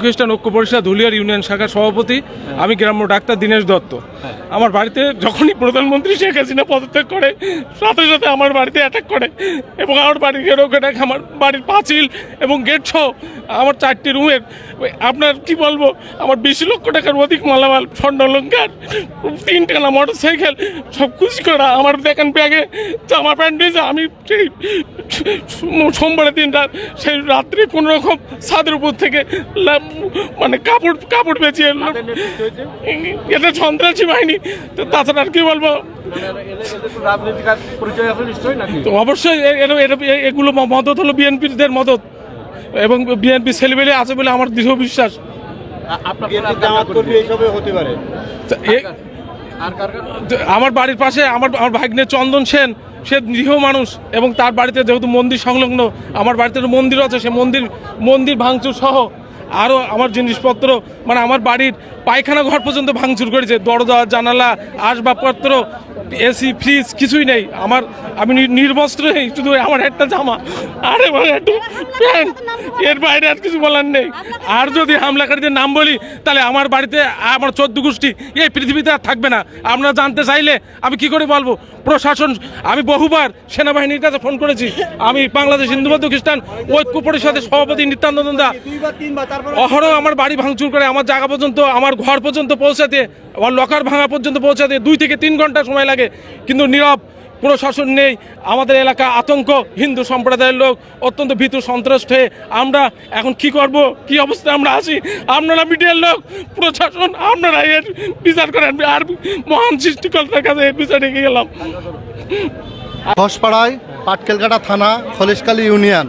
খ্রিস্টান ঐক্য পরিষদ ধুলিয়ার ইউনিয়ন শাখার সভাপতি। আমি গ্রাম্য ডাক্তার দীনেশ দত্ত। আমার বাড়িতে যখনই প্রধানমন্ত্রী শেখ হাসিনা পদত্যাগ করে সাথে সাথে আমার বাড়িতে অ্যাটাক করে এবং আমার বাড়ির অ্যাটাক, আমার বাড়ির পাঁচিল এবং গেট সহ আমার 4টি রুমের, আপনার কি বলবো, আমার 20 লক্ষ টাকার অধিক মালামাল, স্বর্ণ অলংকার, 3টা মোটর সাইকেল সব খুশি করা। আমার দেখেন ব্যাগে জামা প্যান্ট দিয়েছে। আমি সেই সোমবারের দিন সেই রাত্রি কোনো রকম ছাদের উপর থেকে মানে কাপড় বেঁচিয়ে, এটা সন্ত্রাসী বাহিনী। তো তাছাড়া আর কি বলবো, তো অবশ্যই এগুলো মদত হলো বিএনপিদের মদত এবং বিএনপি ছেলেবেলে আছে বলে আমার দৃঢ় বিশ্বাস। আমার বাড়ির পাশে আমার ভাগ্নে চন্দন সেন, সে নিরীহ মানুষ এবং তার বাড়িতে যেহেতু মন্দির সংলগ্ন, আমার বাড়িতে মন্দির আছে, সে মন্দির ভাঙচুর সহ আরও আমার জিনিসপত্র, মানে আমার বাড়ির পায়খানা ঘর পর্যন্ত ভাঙচুর করেছে। দরজা জানালা আসবাবপত্র এসি ফ্রিজ কিছুই নেই। আমি নির্বস্ত্র নেই, শুধু আমার একটা জামা আর একটু প্যান্ট, এর বাইরে আর কিছু বলার নেই। আর যদি হামলাকারীদের নাম বলি তাহলে আমার বাড়িতে আমার 14 গোষ্ঠী এই পৃথিবীতে আর থাকবে না। আপনারা জানতে চাইলে আমি কি করে বলবো? প্রশাসন, আমি বহুবার সেনাবাহিনীর কাছে ফোন করেছি। আমি বাংলাদেশ হিন্দু বৌদ্ধ খ্রিস্টান ঐক্য পরিষদের সভাপতি নিত্যানন্দ নন্দা অহরহ আমার বাড়ি ভাঙচুর করে, আমার জায়গা পর্যন্ত, আমার ঘর পর্যন্ত পৌঁছাতে, আমার লকার ভাঙা পর্যন্ত পৌঁছাতে 2 থেকে 3 ঘন্টা সময় লাগে, কিন্তু নীরব, প্রশাসন নেই। আমাদের এলাকা আতঙ্ক, হিন্দু সম্প্রদায়ের লোক অত্যন্ত ভীতু সন্ত্রস্ত হয়ে আমরা এখন কি করব, কি অবস্থায় আমরা আছি। আপনারা মিডিয়ার লোক, প্রশাসন, আপনারা এর বিচার করেন। আর মহান সৃষ্টিকর্তার কাছে এর বিচার রেখে গেলাম। ঘোষপাড়ায় পাটকেলকাটা থানা, খলিশকালী ইউনিয়ন।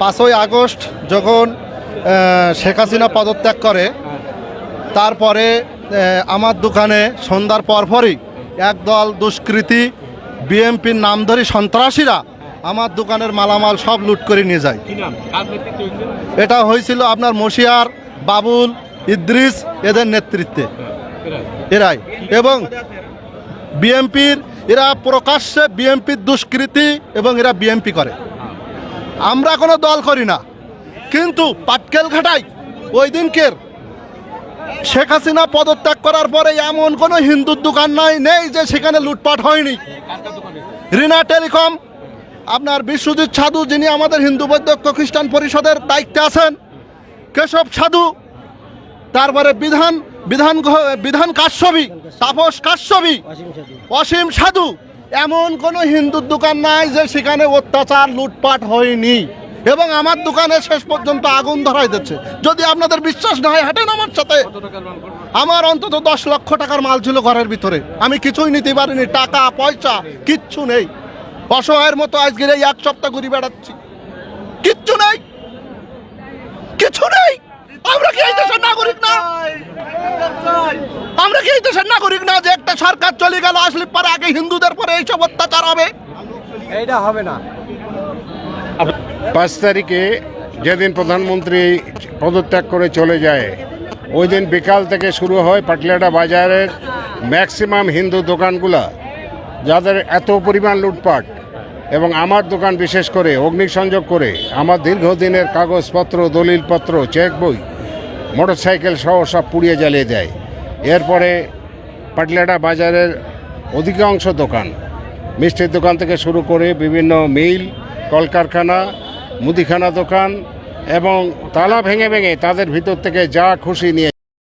5ই আগস্ট যখন শেখ হাসিনা পদত্যাগ করে, তারপরে আমার দোকানে সন্ধ্যার পরপরই একদল দুষ্কৃতী বিএমপির নামধারী সন্ত্রাসীরা আমার দোকানের মালামাল সব লুট করে নিয়ে যায়। এটা হয়েছিল আপনার মশিয়ার, বাবুল, ইদ্রিস এদের নেতৃত্বে এরাই, এবং বিএমপির এরা প্রকাশ্যে বিএমপির দুষ্কৃতী এবং এরা বিএমপি করে। আমরা কোনো দল করি না, কিন্তু পাটকেলঘাটায় ওই দিনকের শেখ হাসিনা পদত্যাগ করার পরে এমন কোনো হিন্দুর দোকান নেই যে সেখানে লুটপাট হয়নি। রিনা টেলিকম, আপনার বিশ্বজিৎ সাধু, যিনি আমাদের হিন্দু বৌদ্ধ ঐক্য খ্রিস্টান পরিষদের দায়িত্বে আছেন, কেশব সাধু, তারপরে বিধান কাশ্যপী, তাপস কাশ্যপী, অসীম সাধু, এমন কোনো হিন্দুর দোকান নাই যে সেখানে অত্যাচার লুটপাট হয়নি। এবং আমার দোকানে শেষ পর্যন্ত আগুন ধরাই দিচ্ছে। যদি আপনাদের বিশ্বাস না হয়, হাঁটেন আমার সাথে। আমার অন্তত 10 লক্ষ টাকার মাল ছিল ঘরের ভিতরে, আমি কিছুই নিতে পারিনি, টাকা পয়সা কিচ্ছু নেই। অসহায়ের মতো আজকের এই 1 সপ্তাহ ঘুরে বেড়াচ্ছি, কিচ্ছু নেই, কিছু নেই। আমরা কি এই দেশের নাগরিক না? আমরা কি এই দেশের নাগরিক না যে একটা সরকার চলে গেল, আসলে পরে আগে হিন্দুদের পরে এইসব অত্যাচার হবে? এইটা হবে না। 5 তারিখে যেদিন প্রধানমন্ত্রী পদত্যাগ করে চলে যায়, ওই দিন বিকাল থেকে শুরু হয় পাটকেলঘাটা বাজারের ম্যাক্সিমাম হিন্দু দোকানগুলা, যাদের এত পরিমাণ লুটপাট, এবং আমার দোকান বিশেষ করে অগ্নিসংযোগ করে আমার দীর্ঘদিনের কাগজপত্র, দলিলপত্র, চেক বই, মোটরসাইকেল সহ সব পুড়িয়ে জ্বালিয়ে দেয়। এরপরে পাটকেলঘাটা বাজারের অধিকাংশ দোকান, মিষ্টির দোকান থেকে শুরু করে বিভিন্ন মিল, কলকারখানা, মুদিখানা দোকান, এবং তালা ভেঙে ভেঙে তাদের ভিতর থেকে যা খুশি নিয়ে